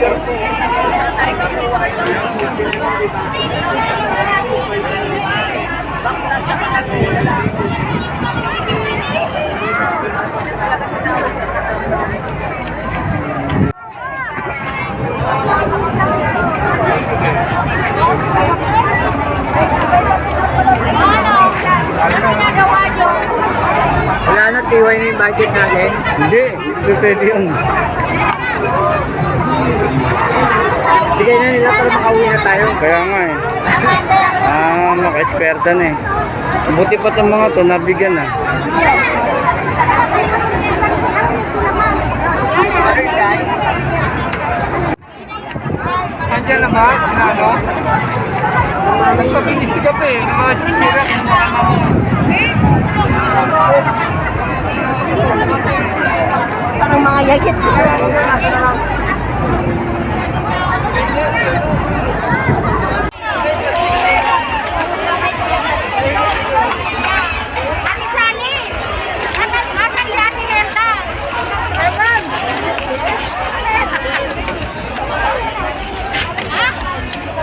Wala na, tiway na yung budget natin. Hindi, hindi pwede yun. Bigay na nila para makauwi na tayo. Kaya nga eh. Maka-esperta na eh. Buti pa itong mga to, nabigyan na. Andiyan na ba? Ano? Nagpabilis ka pa eh. Mga chichira. Parang mga yagit.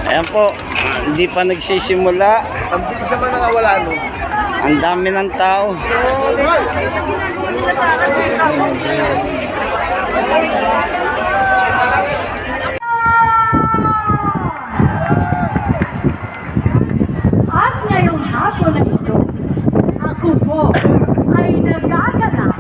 Ayan po, hindi pa nagsisimula. Ang bilis naman nakawala, no? Ang dami ng tao. At ngayong hapon na ito, ako po ay nagagalak.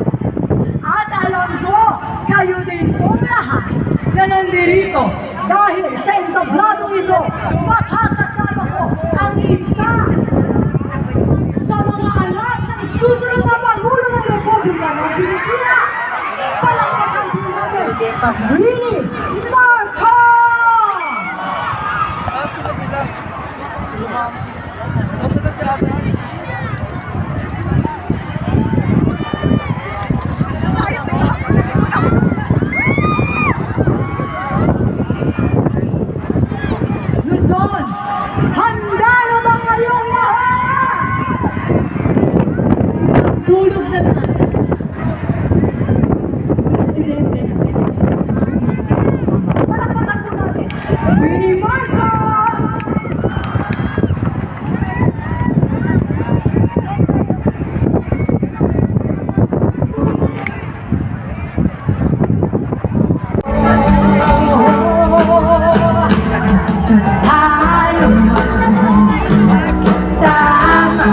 At alam ko, kayo din pong lahat na nandirito dahil sa ensabladong ito, makakasama ko ang isa sa mga anak ng susunod na Pangulo ng Republika ng Pilipinas. Palakpakan po natin, Winnie Marcos! Basta na sila ata. Luzon, handa na ba kayong lahat? Tulog na natin. Presidente natin. Palakpakan po natin, Winnie Marcos! Basta tayo magkasama,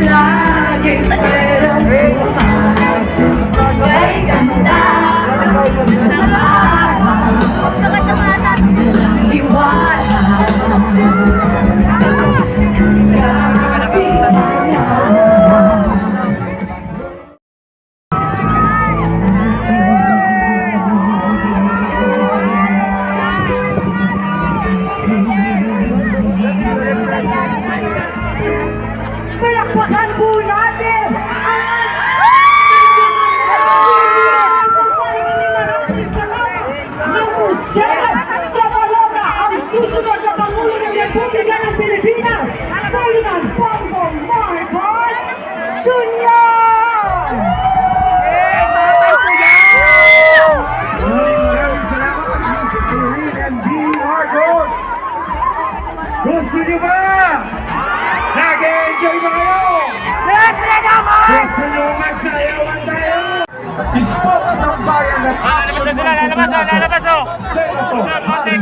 laging merong buhay, may ganda sa labas, nilang iwala sa pilayan. Palakpakan po natin ang museo sa Balora, ang susunod na Pangulo ng Republika ng Pilipinas, Ferdinand Bongbong Marcos Jr. Maraming salamat, Mr. Ferdinand B. Marcos! Gusto nyo ba? Nag-enjoy ba kayo? Siyempre naman! Gusto nyo magsayawan tayo? Spokes ng bayan ng action Lalabas o! Konti!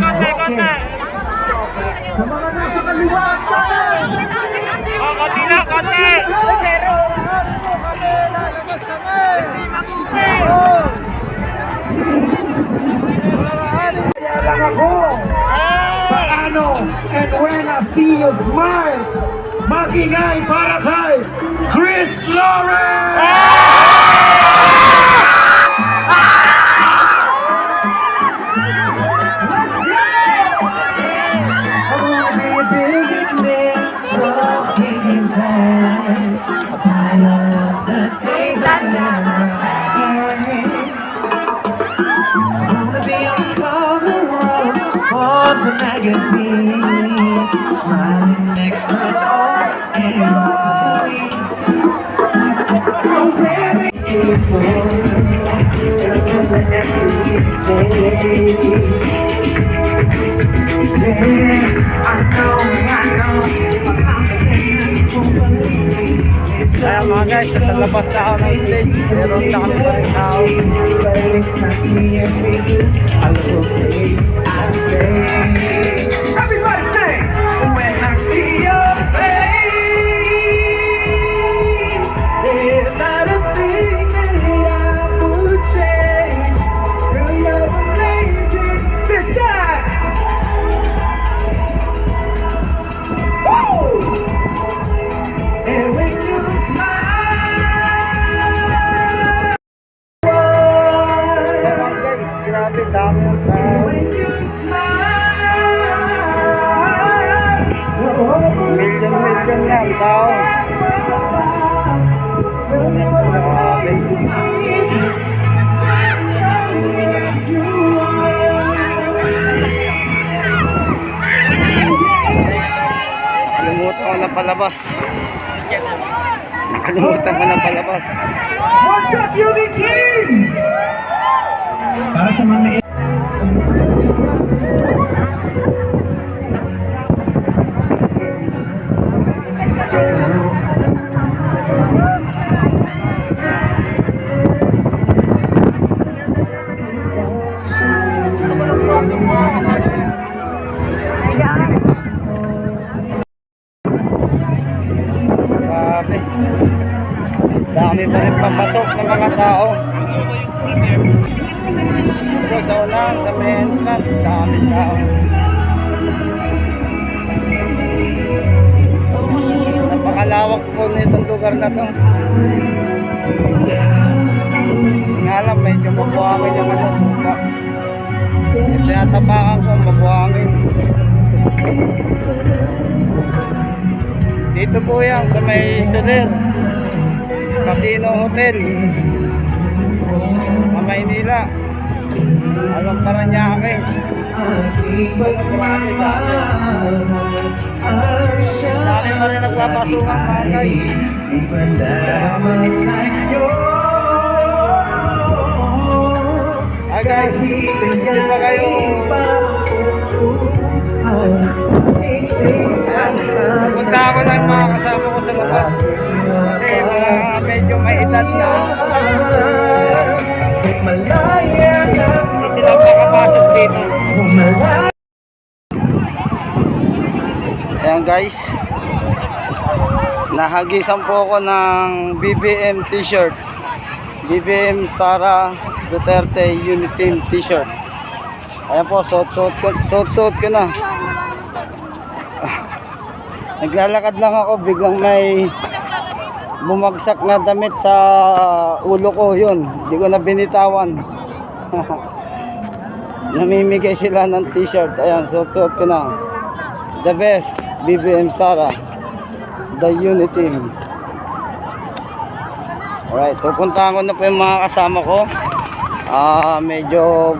sa mga nasa kaliwa sa akin! Konti lang, konti! Kaya lang ako, paano and when I see you smile, magingay para kay Chris Lawrence! Magazine, smiling next to it all, and Ayan mga guys, sa labas na ako ng stage. Meron na kami pa rin tao. Everybody say, when I see your face, there's not a thing that I would change. Girl, you're amazing. This side. Woo! And when you smile, Ayan guys, grabe dami ng tao. when you smile, Million na ang tao. Grabe. Nakalimutan ko na palabas. Nakalimutan ko na palabas. What's up, UB team? Para sa mga Grabe. Dami pa rin papasok ng mga tao. Ito sa ulang, sa may entrance, dami tao. Napakalawak po nitong lugar na to. Nga lang, medyo mabuhangin yung ano. Tinatapakan ko, mabuhangin. Dito po yan sa may Soler Casino Hotel sa Maynila. Alam Paranaque. Dami pa rin nagpapasukan mga guys. Hi guys, hindi ba kayo punta ako ng mga kasama ko sa labas kasi medyo may edad na hindi sila makapasok dito. Ayan guys, nahagisan po ako ng BBM t-shirt, BBM Sara Duterte Unity t-shirt. Ayan po, suot ko na. Naglalakad lang ako, biglang may bumagsak na damit sa ulo ko, yun, hindi ko na binitawan. Namimigay sila ng t-shirt. Ayan, suot ko na. The best, BBM Sara, the Unity. Alright, pupuntahan ko na po yung mga kasama ko. Medyo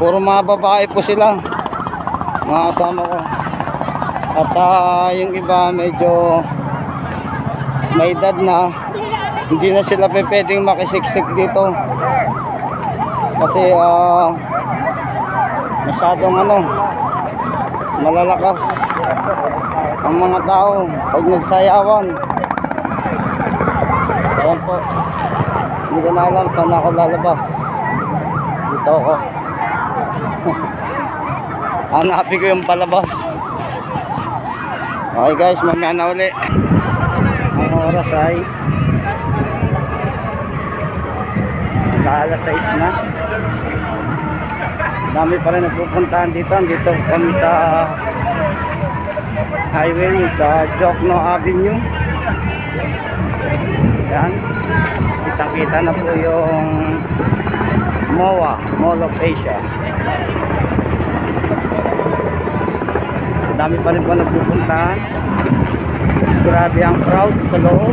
puro mga babae po sila, mga kasama ko. At yung iba medyo may edad na, hindi na sila pwedeng makisiksik dito kasi masyadong malalakas ang mga tao pag nagsayawan. Ayan po, hindi ko na alam saan ako lalabas. Dito ako. Hanapin ko yung palabas. Okay guys, mamaya na uli. Ang oras ay alas 6 na. Dami pa rin nagpupuntahan dito. Dito kami sa highway sa Jokno Avenue. Yan, kita na po yung MOA, Mall of Asia. Dami pa rin po nagpupuntahan. Grabe ang crowd sa loob.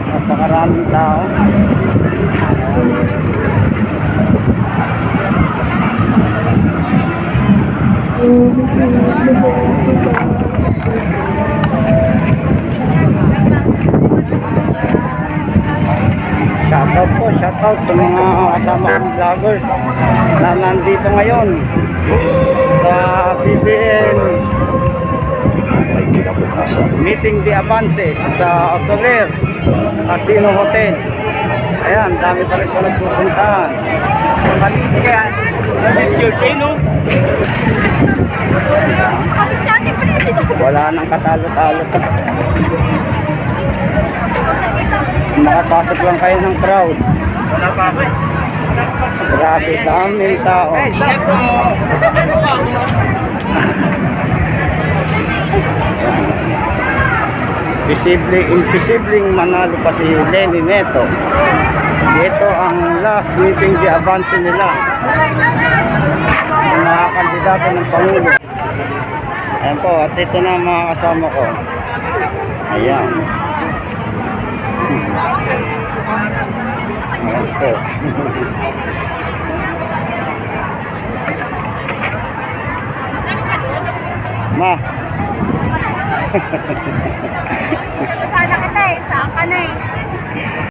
Napakaraming tao. out sa mga kasama kong vloggers na nandito ngayon sa BBN Meeting de Avance sa Soler Casino Hotel. Ayan, dami pa rin ko nagpupuntahan. Kaya, wala nang katalo-talo. Makapasok lang kayo ng crowd. Wala pa ako eh. Grabe, daming tao. Imposibleng manalo pa si Lenny Neto. Ito ang last meeting di avance nila. Ang mga kandidato ng Pangulo. Ayan po, at ito na ang mga kasama ko. Ayan. Ayan po. Ma. Sana kita eh, saan ka na eh.